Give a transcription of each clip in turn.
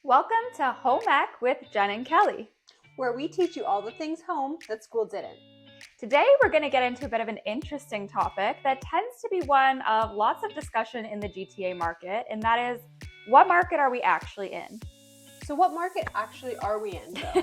Welcome to Home Ec with Jen and Kelly. Where we teach you all the things home that school didn't. Today, we're going to get into a bit of an interesting topic that tends to be one of lots of discussion in the GTA market, and that is, what market are we actually in? So what market actually are we in, though?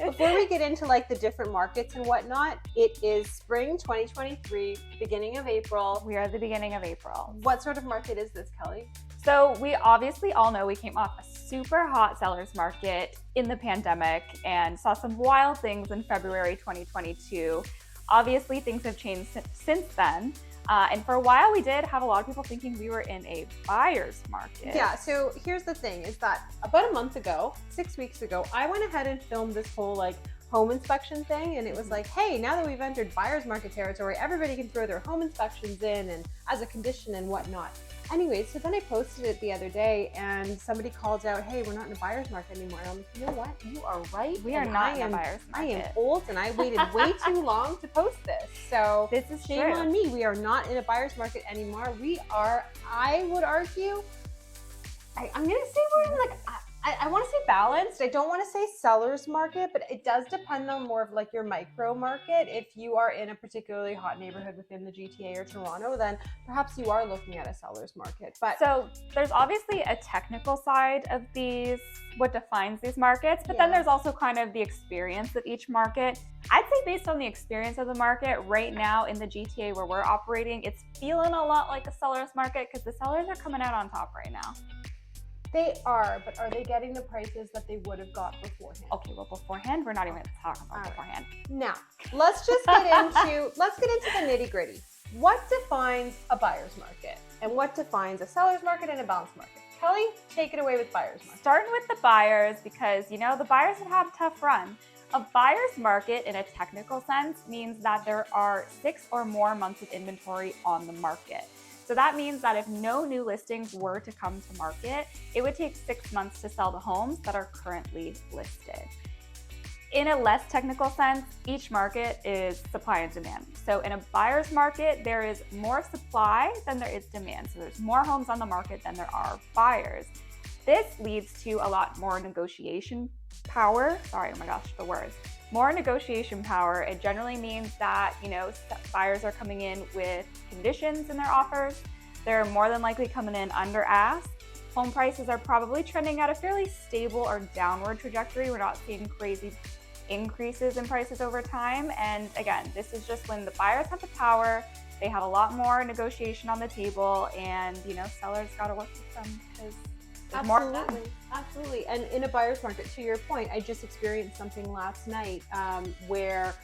Before we get into the different markets and whatnot, it is spring 2023, beginning of April. We are at the beginning of April. What sort of market is this, Kelly? So we obviously all know we came off a super hot seller's market in the pandemic and saw some wild things in February 2022. Obviously, things have changed since then. And for a while, we did have a lot of people thinking we were in a buyer's market. Yeah, so here's the thing, is that about a month ago, 6 weeks ago, I went ahead and filmed this whole home inspection thing, and it was like, hey, now that we've entered buyer's market territory, everybody can throw their home inspections in and as a condition and whatnot. Anyway, so then I posted it the other day and somebody called out, hey, we're not in a buyer's market anymore. And I'm like, you know what? You are right. We are not in a buyer's market. I am old and I waited way too long to post this. So this is shame true. on me. We are not in a buyer's market anymore. We are, I would argue, I'm going to say we're in I want to say balanced. I don't want to say seller's market, but it does depend on more of your micro market. If you are in a particularly hot neighborhood within the GTA or Toronto, then perhaps you are looking at a seller's market. But so there's obviously a technical side of these, what defines these markets, but then there's also kind of the experience of each market. I'd say based on the experience of the market right now in the GTA where we're operating, it's feeling a lot like a seller's market because the sellers are coming out on top right now. They are, but are they getting the prices that they would have got beforehand? Okay, well, beforehand, we're not even talking about beforehand. Now, let's just get into the nitty gritty. What defines a buyer's market and what defines a seller's market and a balanced market? Kelly, take it away with buyer's market. Starting with the buyers, because the buyers have had a tough run. A buyer's market in a technical sense means that there are 6 or more months of inventory on the market. So that means that if no new listings were to come to market, it would take 6 months to sell the homes that are currently listed. In a less technical sense, each market is supply and demand. So in a buyer's market, there is more supply than there is demand. So there's more homes on the market than there are buyers. This leads to a lot more negotiation power. Sorry, oh my gosh, the words. More negotiation power. It generally means that, buyers are coming in with conditions in their offers. They're more than likely coming in under ask. Home prices are probably trending at a fairly stable or downward trajectory. We're not seeing crazy increases in prices over time. And again, this is just when the buyers have the power, they have a lot more negotiation on the table, and, sellers got to work with them because Absolutely. And in a buyer's market, to your point, I just experienced something last night where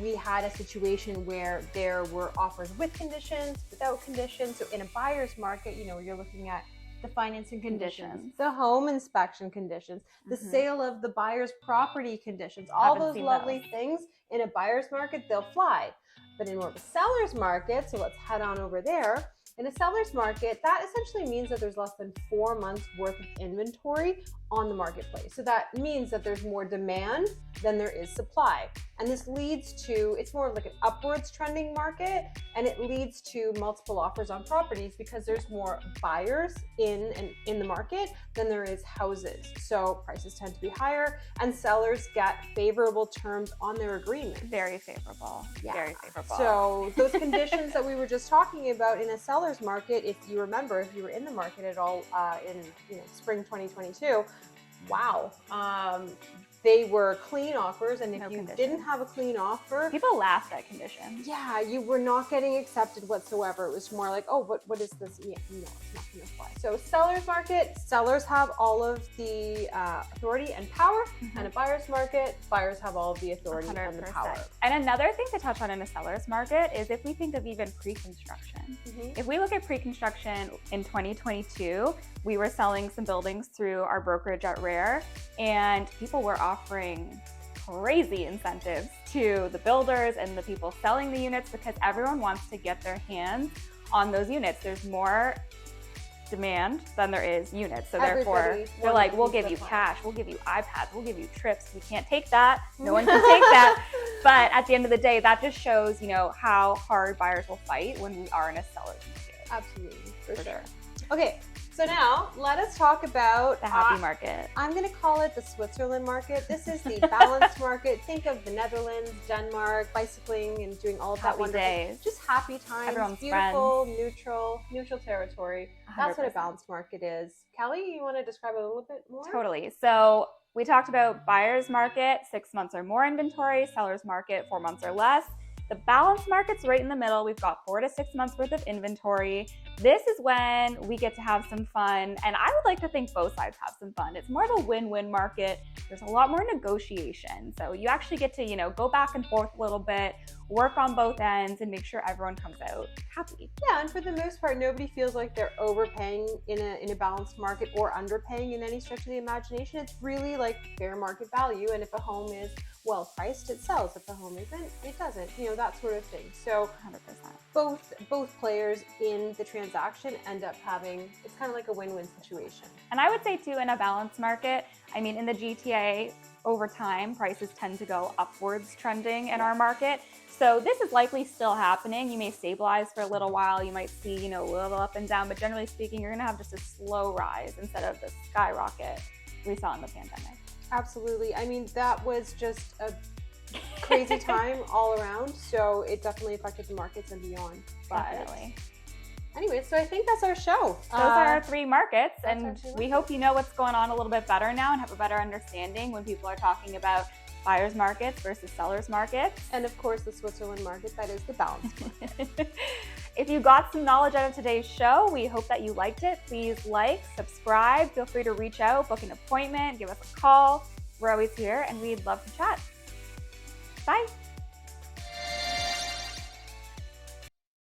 we had a situation where there were offers with conditions, without conditions. So in a buyer's market, you're looking at the financing conditions, the home inspection conditions, the sale of the buyer's property conditions, all those lovely things. In a buyer's market, they'll fly. But in more of a seller's market, so let's head on over there. In a seller's market, that essentially means that there's less than 4 months worth of inventory on the marketplace. So that means that there's more demand than there is supply. And this leads to, it's more of an upwards trending market, and it leads to multiple offers on properties because there's more buyers in the market than there is houses. So prices tend to be higher and sellers get favorable terms on their agreement. Very favorable. Yeah. Very favorable. So those conditions that we were just talking about in a seller's market, if you remember, if you were in the market at all in spring 2022, wow. They were clean offers, and if you didn't have a clean offer, people laughed at conditions. Yeah, you were not getting accepted whatsoever. It was more like, oh, what is this? Yeah, no, it's not going to fly. So seller's market, sellers have all of the authority and power, and a buyer's market, buyers have all of the authority 100%. And the power. And another thing to touch on in a seller's market is if we think of even pre-construction. If we look at pre-construction in 2022, we were selling some buildings through our brokerage at Rare, and people were offering crazy incentives to the builders and the people selling the units because everyone wants to get their hands on those units. There's more demand than there is units. So therefore, they're like, we'll give you cash, we'll give you iPads, we'll give you trips. We can't take that. No one can take that. But at the end of the day, that just shows, how hard buyers will fight when we are in a seller's market. Absolutely, for sure. Okay, So now let us talk about The happy market. I'm going to call it the Switzerland market. This is the balanced market. Think of the Netherlands, Denmark, bicycling and doing all of that Happy wonderful. days. Just happy times. Everyone's beautiful, neutral territory. That's what a 100%. balanced market is. Kelly, you want to describe it a little bit more? Totally. So we talked about buyer's market, 6 months or more inventory, seller's market, 4 months or less. The balanced market's right in the middle. We've got 4 to 6 months worth of inventory. This is when we get to have some fun, and I would like to think both sides have some fun. It's more of a win-win market. There's a lot more negotiation. So you actually get to, go back and forth a little bit, work on both ends, and make sure everyone comes out happy. Yeah, and for the most part, nobody feels like they're overpaying in a balanced market or underpaying in any stretch of the imagination. It's really like fair market value, and if a home is well priced, it sells. If the home isn't, it doesn't. That sort of thing. So 100%. both players in the transaction end up having, it's kind of like a win-win situation. And I would say too, in a balanced market, in the GTA, over time, prices tend to go upwards trending in our market. So this is likely still happening. You may stabilize for a little while. You might see, a little up and down, but generally speaking, you're gonna have just a slow rise instead of the skyrocket we saw in the pandemic. Absolutely. That was just a crazy time all around. So it definitely affected the markets and beyond. But Definitely. anyway, so I think that's our show. Those are our 3 markets, that's and our 3 we markets. hope you know what's going on a little bit better now and have a better understanding when people are talking about buyer's markets versus seller's markets. And of course, the Switzerland market, that is the balanced market. If you got some knowledge out of today's show, we hope that you liked it. Please like, subscribe, feel free to reach out, book an appointment, give us a call. We're always here and we'd love to chat. Bye.